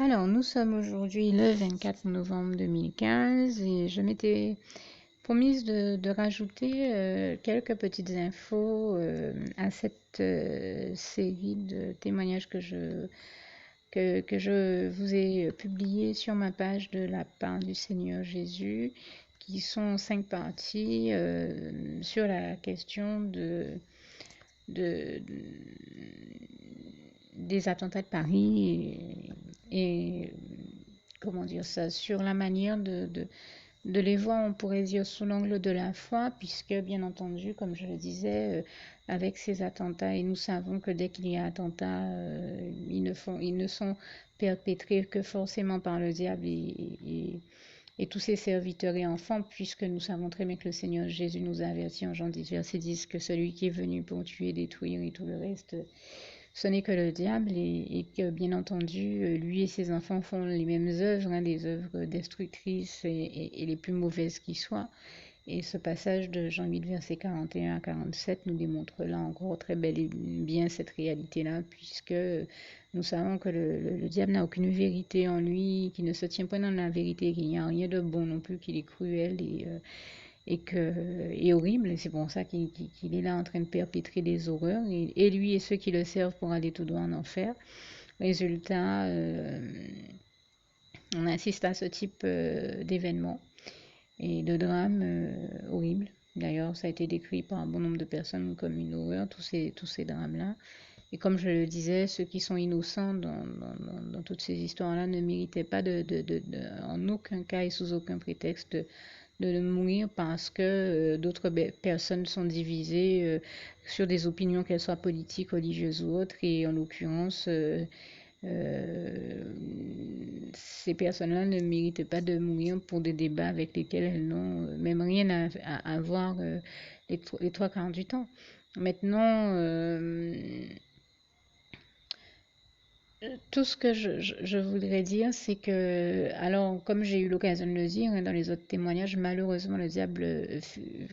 Alors, nous sommes aujourd'hui le 24 novembre 2015 et je m'étais promise de rajouter quelques petites infos à cette série de témoignages que je vous ai publiés sur ma page de la part du Seigneur Jésus, qui sont 5 parties sur la question de, des attentats de Paris et comment dire ça, sur la manière de les voir, on pourrait dire, sous l'angle de la foi, puisque, bien entendu, comme je le disais, avec ces attentats, et nous savons que dès qu'il y a attentat, ils ne sont perpétrés que forcément par le diable et tous ses serviteurs et enfants, puisque nous savons très bien que le Seigneur Jésus nous a avertis en Jean 10, verset 10, que celui qui est venu pour tuer, détruire et tout le reste, ce n'est que le diable et que, bien entendu, lui et ses enfants font les mêmes œuvres, hein, des œuvres destructrices et les plus mauvaises qui soient. Et ce passage de Jean 8, versets 41 à 47 nous démontre là encore très bel et bien cette réalité-là, puisque nous savons que le diable n'a aucune vérité en lui, qu'il ne se tient pas dans la vérité, qu'il n'y a rien de bon non plus, qu'il est cruel et horrible. Et c'est pour ça qu'il est là en train de perpétrer des horreurs. Et lui et ceux qui le servent pour aller tout droit en enfer. Résultat, on assiste à ce type d'événement et de drame horrible. D'ailleurs, ça a été décrit par un bon nombre de personnes comme une horreur, tous ces drames-là. Et comme je le disais, ceux qui sont innocents dans toutes ces histoires-là ne méritaient pas en aucun cas et sous aucun prétexte de mourir parce que d'autres personnes sont divisées sur des opinions, qu'elles soient politiques, religieuses ou autres. Et en l'occurrence, ces personnes-là ne méritent pas de mourir pour des débats avec lesquels elles n'ont même rien à voir les trois quarts du temps. Maintenant, tout ce que je voudrais dire, c'est que, alors, comme j'ai eu l'occasion de le dire hein, dans les autres témoignages, malheureusement, le diable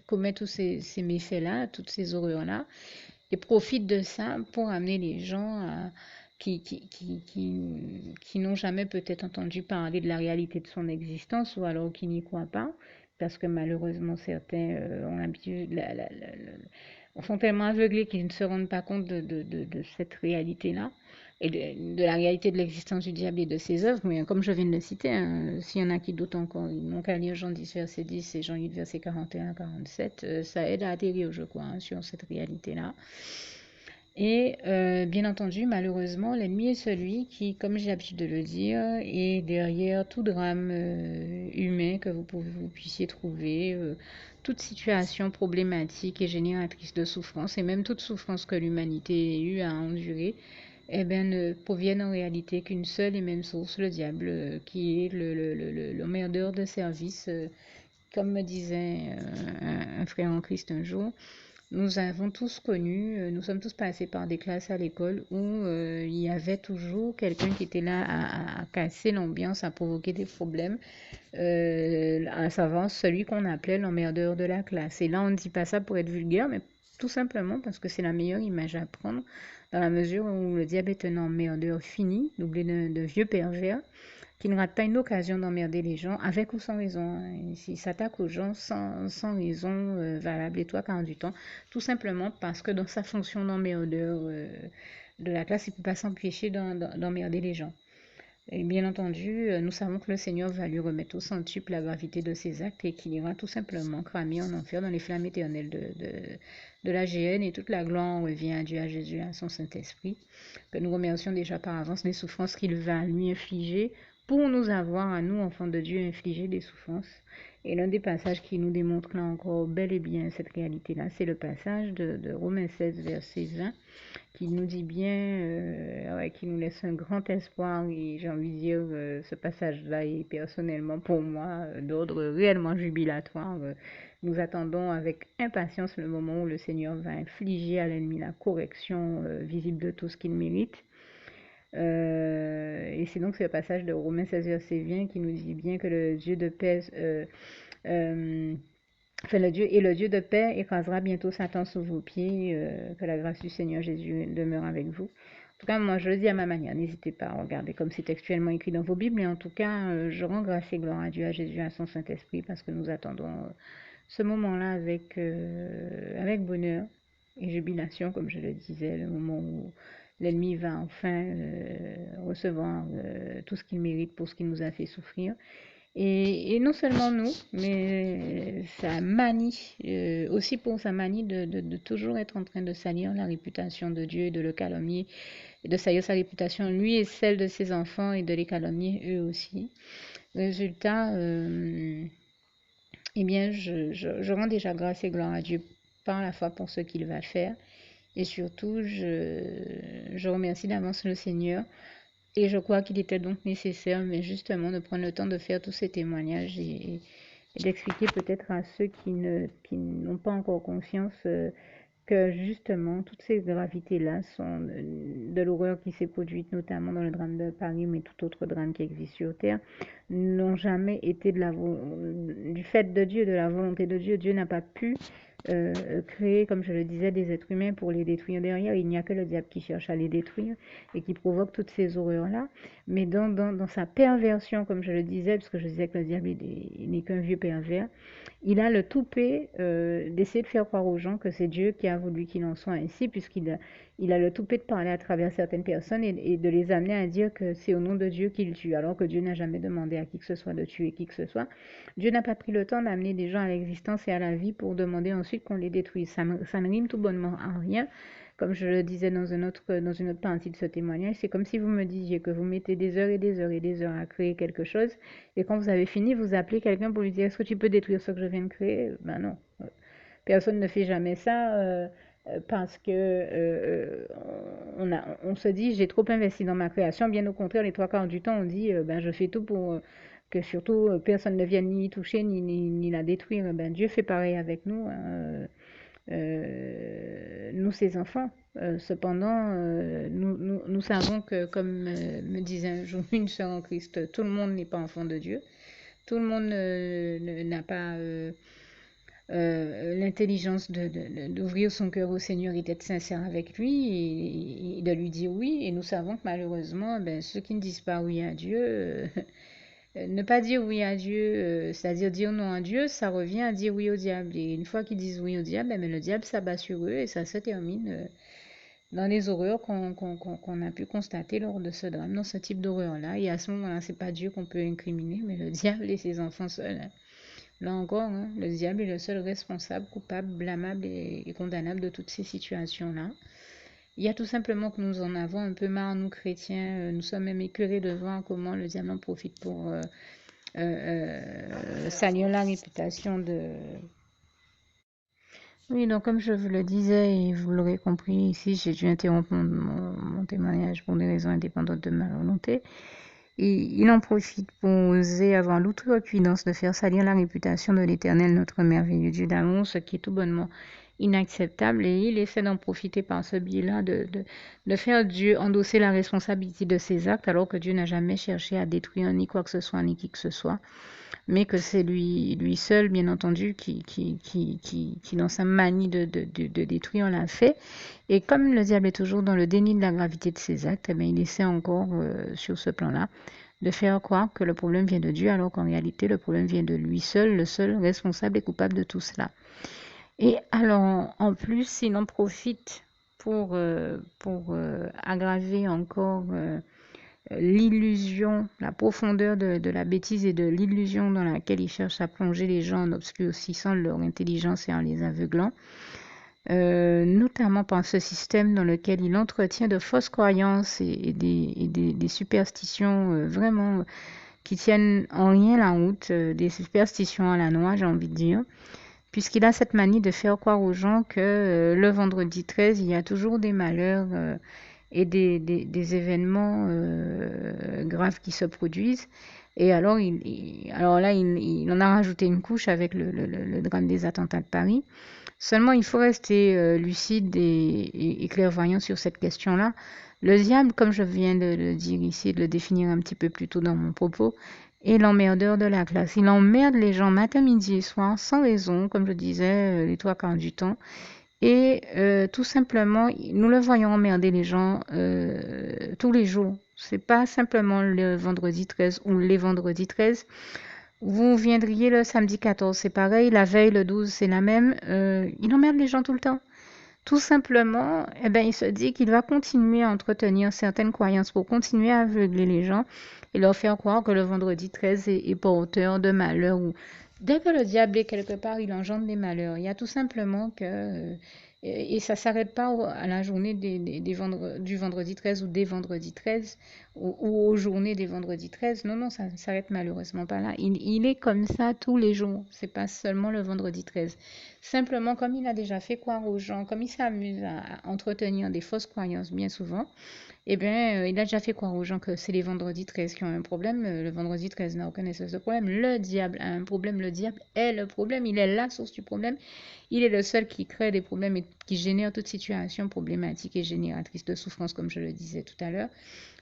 commet tous ces méfaits-là, toutes ces horreurs-là, et profite de ça pour amener les gens qui n'ont jamais peut-être entendu parler de la réalité de son existence ou alors qui n'y croient pas, parce que malheureusement, certains ont l'habitude, sont tellement aveuglés qu'ils ne se rendent pas compte de cette réalité-là et de la réalité de l'existence du diable et de ses œuvres. Mais comme je viens de le citer, hein, s'il y en a qui doutent encore, ils n'ont qu'à lire Jean 10, verset 10 et Jean 8, verset 41 à 47. Ça aide à atterrir, je crois, hein, sur cette réalité-là. Et bien entendu, malheureusement, l'ennemi est celui qui, comme j'ai l'habitude de le dire, est derrière tout drame humain que vous puissiez trouver, toute situation problématique et génératrice de souffrance, et même toute souffrance que l'humanité ait eu à endurer, eh bien, ne proviennent en réalité qu'une seule et même source, le diable, qui est l'emmerdeur de service. Comme me disait un frère en Christ un jour, nous avons tous connu, nous sommes tous passés par des classes à l'école où il y avait toujours quelqu'un qui était là à casser l'ambiance, à provoquer des problèmes, à savoir celui qu'on appelait l'emmerdeur de la classe. Et là, on ne dit pas ça pour être vulgaire, mais tout simplement parce que c'est la meilleure image à prendre, dans la mesure où le diable est un emmerdeur fini, doublé de vieux pervers, qui ne rate pas une occasion d'emmerder les gens, avec ou sans raison. Hein. Il s'attaque aux gens sans raison valable, et toi, quand du temps, tout simplement parce que dans sa fonction d'emmerdeur de la classe, il ne peut pas s'empêcher d'emmerder les gens. Et bien entendu, nous savons que le Seigneur va lui remettre au centuple la gravité de ses actes et qu'il ira tout simplement cramer en enfer dans les flammes éternelles de la géhenne, et toute la gloire revient à Dieu, à Jésus, à son Saint-Esprit, que nous remercions déjà par avance des souffrances qu'il va lui infliger pour nous avoir, à nous, enfants de Dieu, infligé des souffrances. Et l'un des passages qui nous démontre là encore bel et bien cette réalité-là, c'est le passage de Romains 16, verset 20, qui nous dit bien, ouais, qui nous laisse un grand espoir. Et j'ai envie de dire, ce passage-là est personnellement pour moi d'ordre réellement jubilatoire. Nous attendons avec impatience le moment où le Seigneur va infliger à l'ennemi la correction visible de tout ce qu'il mérite. Et c'est donc ce passage de Romains 16, verset 20 qui nous dit bien que le Dieu de paix, enfin le Dieu de paix écrasera bientôt Satan sous vos pieds, que la grâce du Seigneur Jésus demeure avec vous. tout cas, moi, je le dis à ma manière. N'hésitez pas à regarder comme c'est textuellement écrit dans vos Bibles. Et en tout cas, je rends grâce et gloire à Dieu, à Jésus, à son Saint-Esprit, parce que nous attendons ce moment-là avec bonheur et jubilation, comme je le disais, le moment où l'ennemi va enfin recevoir tout ce qu'il mérite pour ce qu'il nous a fait souffrir. Et non seulement nous, mais sa manie, aussi pour sa manie de toujours être en train de salir la réputation de Dieu et de le calomnier, et de salir sa réputation, lui et celle de ses enfants, et de les calomnier eux aussi. Résultat, eh bien, je rends déjà grâce et gloire à Dieu par la foi pour ce qu'il va faire. Et surtout, je remercie d'avance le Seigneur. Et je crois qu'il était donc nécessaire, mais justement, de prendre le temps de faire tous ces témoignages et d'expliquer peut-être à ceux qui n'ont pas encore conscience que justement, toutes ces gravités-là sont de l'horreur qui s'est produite, notamment dans le drame de Paris, mais tout autre drame qui existe sur Terre, n'ont jamais été du fait de Dieu, de la volonté de Dieu. Dieu n'a pas pu créer, comme je le disais, des êtres humains pour les détruire derrière. Il n'y a que le diable qui cherche à les détruire et qui provoque toutes ces horreurs-là. Mais dans sa perversion, comme je le disais, parce que je disais que le diable n'est qu'un vieux pervers, il a le toupet d'essayer de faire croire aux gens que c'est Dieu qui a voulu qu'il en soit ainsi, il a le toupet de parler à travers certaines personnes et de les amener à dire que c'est au nom de Dieu qu'il tue, alors que Dieu n'a jamais demandé à qui que ce soit de tuer qui que ce soit. Dieu n'a pas pris le temps d'amener des gens à l'existence et à la vie pour demander ensuite qu'on les détruise. Ça ne rime tout bonnement à rien. Comme je le disais dans une autre partie de ce témoignage, c'est comme si vous me disiez que vous mettez des heures et des heures et des heures à créer quelque chose, et quand vous avez fini, vous appelez quelqu'un pour lui dire est-ce que tu peux détruire ce que je viens de créer? Ben non, personne ne fait jamais ça parce que on se dit j'ai trop investi dans ma création. Bien au contraire, les trois quarts du temps, on dit ben je fais tout pour que surtout personne ne vienne ni toucher ni la détruire. Ben Dieu fait pareil avec nous. Nous, ses enfants. Cependant, nous savons que, comme me disait un jour une sœur en Christ, tout le monde n'est pas enfant de Dieu. Tout le monde n'a pas l'intelligence d'ouvrir son cœur au Seigneur et d'être sincère avec lui et de lui dire oui. Et nous savons que malheureusement, ben, ceux qui ne disent pas oui à Dieu, ne pas dire oui à Dieu, c'est-à-dire dire non à Dieu, ça revient à dire oui au diable. Et une fois qu'ils disent oui au diable, ben, le diable s'abat sur eux et ça se termine dans les horreurs qu'on a pu constater lors de ce drame, dans ce type d'horreur-là. Et à ce moment-là, c'est pas Dieu qu'on peut incriminer, mais le diable et ses enfants seuls. Hein. Là encore, hein, le diable est le seul responsable, coupable, blâmable et condamnable de toutes ces situations-là. Il y a tout simplement que nous en avons un peu marre, nous chrétiens. Nous sommes même écœurés de voir comment le diable en profite pour salir la réputation de... Oui, donc comme je vous le disais, et vous l'aurez compris ici, j'ai dû interrompre mon témoignage pour des raisons indépendantes de ma volonté. Et il en profite pour oser avoir l'outrecuidance de faire salir la réputation de l'Éternel, notre merveilleux Dieu d'amour, ce qui est tout bonnement inacceptable. Et il essaie d'en profiter par ce biais-là, de faire Dieu endosser la responsabilité de ses actes, alors que Dieu n'a jamais cherché à détruire ni quoi que ce soit, ni qui que ce soit. Mais que c'est lui seul, bien entendu, qui dans sa manie de détruire, l'a fait. Et comme le diable est toujours dans le déni de la gravité de ses actes, eh bien, il essaie encore, sur ce plan-là, de faire croire que le problème vient de Dieu, alors qu'en réalité, le problème vient de lui seul, le seul responsable et coupable de tout cela. Et alors, en plus, il en profite pour aggraver encore l'illusion, la profondeur de la bêtise et de l'illusion dans laquelle il cherche à plonger les gens en obscurcissant leur intelligence et en les aveuglant, notamment par ce système dans lequel il entretient de fausses croyances et des superstitions vraiment qui tiennent en rien la route, des superstitions à la noix, j'ai envie de dire, puisqu'il a cette manie de faire croire aux gens que le vendredi 13, il y a toujours des malheurs et des événements graves qui se produisent. Et alors, alors là, il en a rajouté une couche avec le drame des attentats de Paris. Seulement, il faut rester lucide et clairvoyant sur cette question-là. Le diable, comme je viens de le dire ici, de le définir un petit peu plus tôt dans mon propos, est l'emmerdeur de la classe. Il emmerde les gens matin, midi et soir, sans raison, comme je disais, les trois quarts du temps. Et tout simplement, nous le voyons emmerder les gens tous les jours. C'est pas simplement le vendredi 13 ou les vendredis 13. Vous viendriez le samedi 14, c'est pareil. La veille, le 12, c'est la même. Il emmerde les gens tout le temps. Tout simplement, eh ben, il se dit qu'il va continuer à entretenir certaines croyances pour continuer à aveugler les gens et leur faire croire que le vendredi 13 est porteur de malheur. Dès que le diable est quelque part, il engendre des malheurs. Il y a tout simplement que... et ça ne s'arrête pas à la journée du vendredi 13 ou des vendredis 13 ou aux journées des vendredis 13. Non, non, ça ne s'arrête malheureusement pas là. Il est comme ça tous les jours. C'est pas seulement le vendredi 13. Simplement, comme il a déjà fait croire aux gens, comme il s'amuse à entretenir des fausses croyances bien souvent, eh bien, il a déjà fait croire aux gens que c'est les vendredis 13 qui ont un problème. Le vendredi 13 n'a aucun espèce de problème. Le diable a un problème. Le diable est le problème. Il est la source du problème. Il est le seul qui crée des problèmes et qui génère toute situation problématique et génératrice de souffrance, comme je le disais tout à l'heure.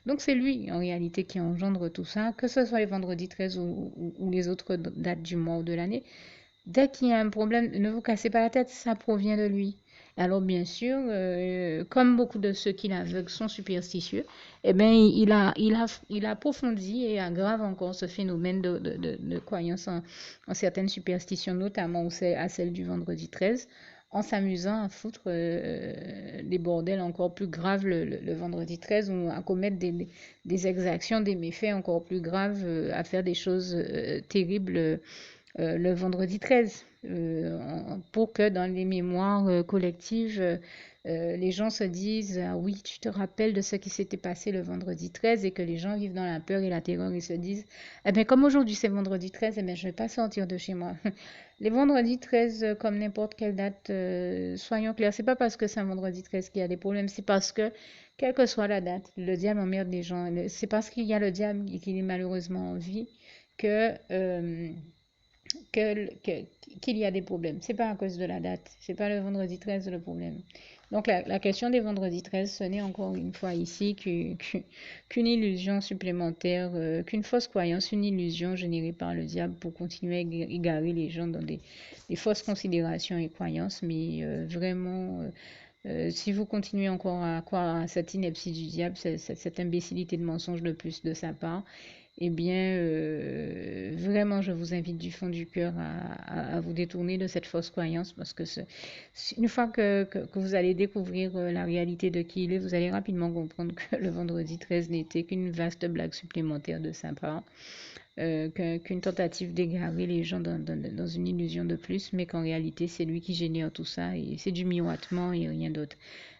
Donc, c'est lui, en réalité, qui engendre tout ça, que ce soit les vendredis 13 ou les autres dates du mois ou de l'année. Dès qu'il y a un problème, ne vous cassez pas la tête, ça provient de lui. Alors bien sûr, comme beaucoup de ceux qui l'aveuglent sont superstitieux, eh bien, il approfondit et aggrave encore ce phénomène de croyance en certaines superstitions, notamment à celle du vendredi 13, en s'amusant à foutre des bordels encore plus graves le vendredi 13 ou à commettre des exactions, des méfaits encore plus graves, à faire des choses terribles le vendredi 13, pour que dans les mémoires collectives, les gens se disent ah oui, tu te rappelles de ce qui s'était passé le vendredi 13 et que les gens vivent dans la peur et la terreur et se disent eh bien, comme aujourd'hui c'est vendredi 13, eh bien, je ne vais pas sortir de chez moi. Les vendredis 13, comme n'importe quelle date, soyons clairs, c'est pas parce que c'est un vendredi 13 qu'il y a des problèmes, c'est parce que, quelle que soit la date, le diable emmerde les gens. C'est parce qu'il y a le diable et qu'il est malheureusement en vie que. Qu'il y a des problèmes. C'est pas à cause de la date. C'est pas le vendredi 13 le problème. Donc la question des vendredis 13, ce n'est encore une fois ici qu'une illusion supplémentaire, qu'une fausse croyance, une illusion générée par le diable pour continuer à égarer les gens dans des fausses considérations et croyances. Mais vraiment, si vous continuez encore à croire à cette ineptie du diable, cette imbécilité de mensonge de plus de sa part, eh bien, vraiment, je vous invite du fond du cœur à vous détourner de cette fausse croyance parce que une fois que vous allez découvrir la réalité de qui il est, vous allez rapidement comprendre que le vendredi 13 n'était qu'une vaste blague supplémentaire de sa part, qu'une tentative d'égarer les gens dans une illusion de plus, mais qu'en réalité, c'est lui qui génère tout ça et c'est du miroitement et rien d'autre.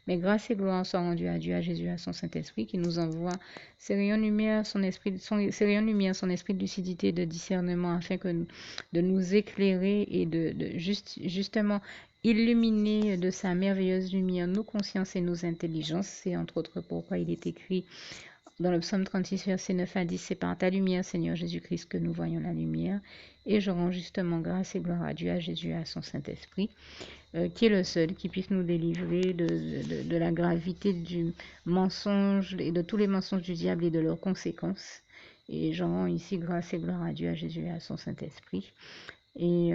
Mais grâce et gloire soient rendues à Dieu, à Jésus, à son Saint-Esprit, qui nous envoie ses rayons de lumière, ses rayons de lumière, son esprit de lucidité, de discernement, afin de nous éclairer et justement illuminer de sa merveilleuse lumière nos consciences et nos intelligences. C'est entre autres pourquoi il est écrit dans le psaume 36, verset 9 à 10, c'est par ta lumière, Seigneur Jésus-Christ, que nous voyons la lumière. Et je rends justement grâce et gloire à Dieu, à Jésus, à son Saint-Esprit, qui est le seul qui puisse nous délivrer de la gravité du mensonge et de tous les mensonges du diable et de leurs conséquences. Et j'en rends ici grâce et gloire à Dieu, à Jésus, à son Saint-Esprit. Et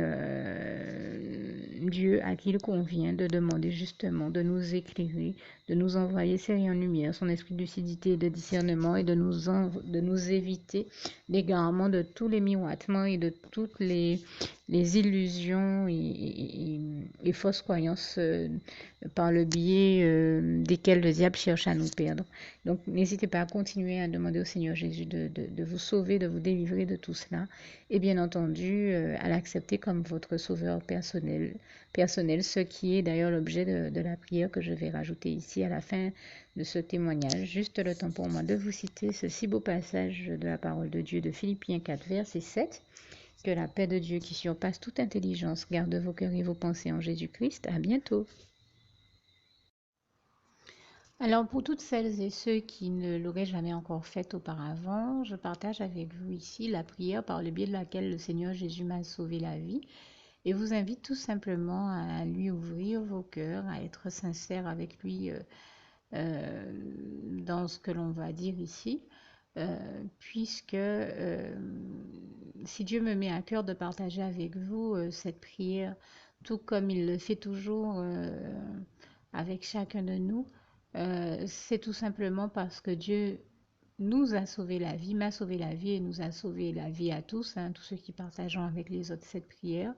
Dieu à qui il convient de demander justement de nous éclairer, de nous envoyer ses rayons de lumière, son esprit de lucidité et de discernement et de nous éviter l'égarement de tous les miroitements et de toutes les illusions et fausses croyances par le biais desquelles le diable cherche à nous perdre. Donc n'hésitez pas à continuer à demander au Seigneur Jésus de vous sauver, de vous délivrer de tout cela et bien entendu à l'accepter comme votre sauveur personnel, ce qui est d'ailleurs l'objet de la prière que je vais rajouter ici à la fin de ce témoignage. Juste le temps pour moi de vous citer ce si beau passage de la parole de Dieu de Philippiens 4, verset 7. Que la paix de Dieu qui surpasse toute intelligence garde vos cœurs et vos pensées en Jésus-Christ. À bientôt. Alors pour toutes celles et ceux qui ne l'auraient jamais encore fait auparavant, je partage avec vous ici la prière par le biais de laquelle le Seigneur Jésus m'a sauvé la vie et vous invite tout simplement à lui ouvrir vos cœurs, à être sincère avec lui dans ce que l'on va dire ici, puisque si Dieu me met à cœur de partager avec vous cette prière, tout comme il le fait toujours avec chacun de nous, c'est tout simplement parce que Dieu nous a sauvé la vie, m'a sauvé la vie et nous a sauvé la vie à tous, hein, tous ceux qui partageons avec les autres cette prière,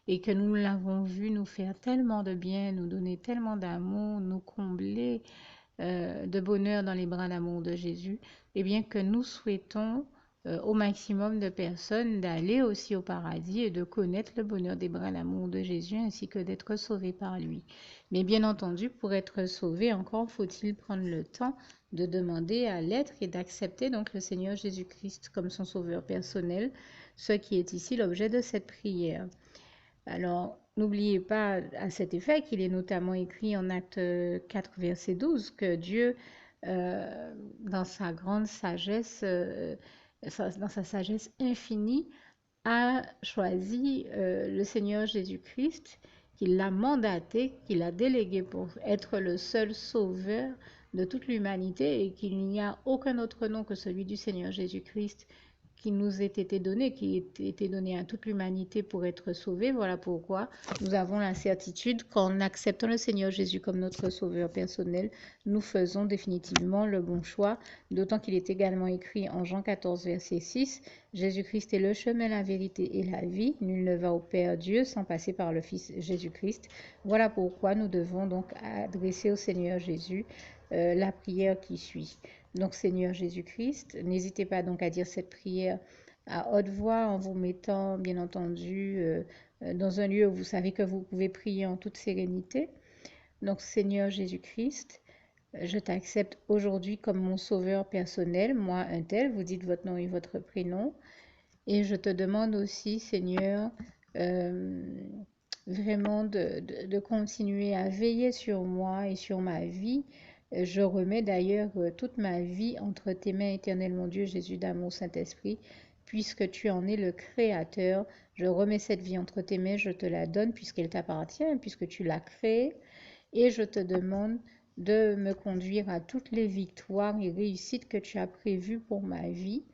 et que nous l'avons vu nous faire tellement de bien, nous donner tellement d'amour, nous combler de bonheur dans les bras d'amour de Jésus, et bien que nous souhaitons au maximum de personnes d'aller aussi au paradis et de connaître le bonheur des bras d'amour de Jésus ainsi que d'être sauvés par lui. Mais bien entendu, pour être sauvé, encore faut-il prendre le temps de demander à l'être et d'accepter donc le Seigneur Jésus-Christ comme son sauveur personnel, ce qui est ici l'objet de cette prière. Alors, n'oubliez pas à cet effet qu'il est notamment écrit en Acte 4, verset 12, que Dieu, dans sa grande sagesse, dans sa sagesse infinie, a choisi le Seigneur Jésus-Christ, qu'il l'a mandaté, qu'il a délégué pour être le seul sauveur de toute l'humanité et qu'il n'y a aucun autre nom que celui du Seigneur Jésus-Christ qui nous ait été donné, qui ait été donné à toute l'humanité pour être sauvée. Voilà pourquoi nous avons la certitude qu'en acceptant le Seigneur Jésus comme notre sauveur personnel, nous faisons définitivement le bon choix, d'autant qu'il est également écrit en Jean 14, verset 6, Jésus-Christ est le chemin, la vérité et la vie. Nul ne va au Père Dieu sans passer par le Fils Jésus-Christ. Voilà pourquoi nous devons donc adresser au Seigneur Jésus la prière qui suit. Donc Seigneur Jésus-Christ, n'hésitez pas donc à dire cette prière à haute voix en vous mettant bien entendu dans un lieu où vous savez que vous pouvez prier en toute sérénité. Donc Seigneur Jésus-Christ, je t'accepte aujourd'hui comme mon sauveur personnel, moi un tel, vous dites votre nom et votre prénom. Et je te demande aussi, Seigneur, vraiment de continuer à veiller sur moi et sur ma vie. Je remets d'ailleurs toute ma vie entre tes mains, éternel mon Dieu, Jésus d'amour, Saint-Esprit, puisque tu en es le Créateur. Je remets cette vie entre tes mains, je te la donne puisqu'elle t'appartient, puisque tu l'as créée. Et je te demande de me conduire à toutes les victoires et réussites que tu as prévues pour ma vie.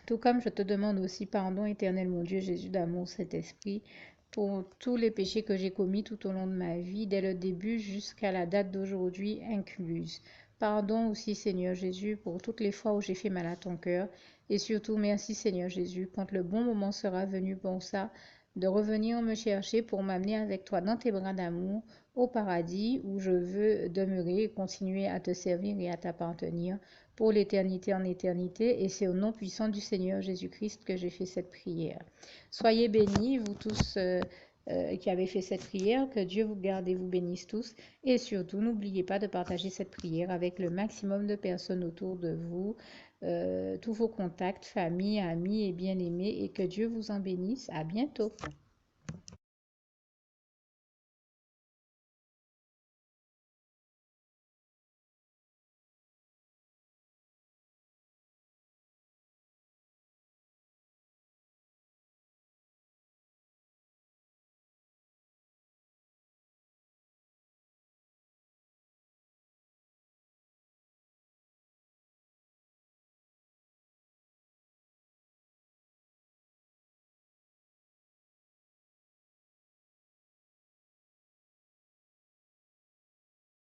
Tout comme je te demande aussi pardon, éternel mon Dieu, Jésus d'amour, Saint-Esprit, pour tous les péchés que j'ai commis tout au long de ma vie, dès le début jusqu'à la date d'aujourd'hui incluse. Pardon aussi, Seigneur Jésus, pour toutes les fois où j'ai fait mal à ton cœur. Et surtout, merci, Seigneur Jésus, quand le bon moment sera venu pour ça, de revenir me chercher pour m'amener avec toi dans tes bras d'amour au paradis où je veux demeurer et continuer à te servir et à t'appartenir pour l'éternité en éternité. Et c'est au nom puissant du Seigneur Jésus-Christ que j'ai fait cette prière. Soyez bénis, vous tous qui avez fait cette prière, que Dieu vous garde et vous bénisse tous. Et surtout, n'oubliez pas de partager cette prière avec le maximum de personnes autour de vous, tous vos contacts, famille, amis et bien-aimés, et que Dieu vous en bénisse. À bientôt.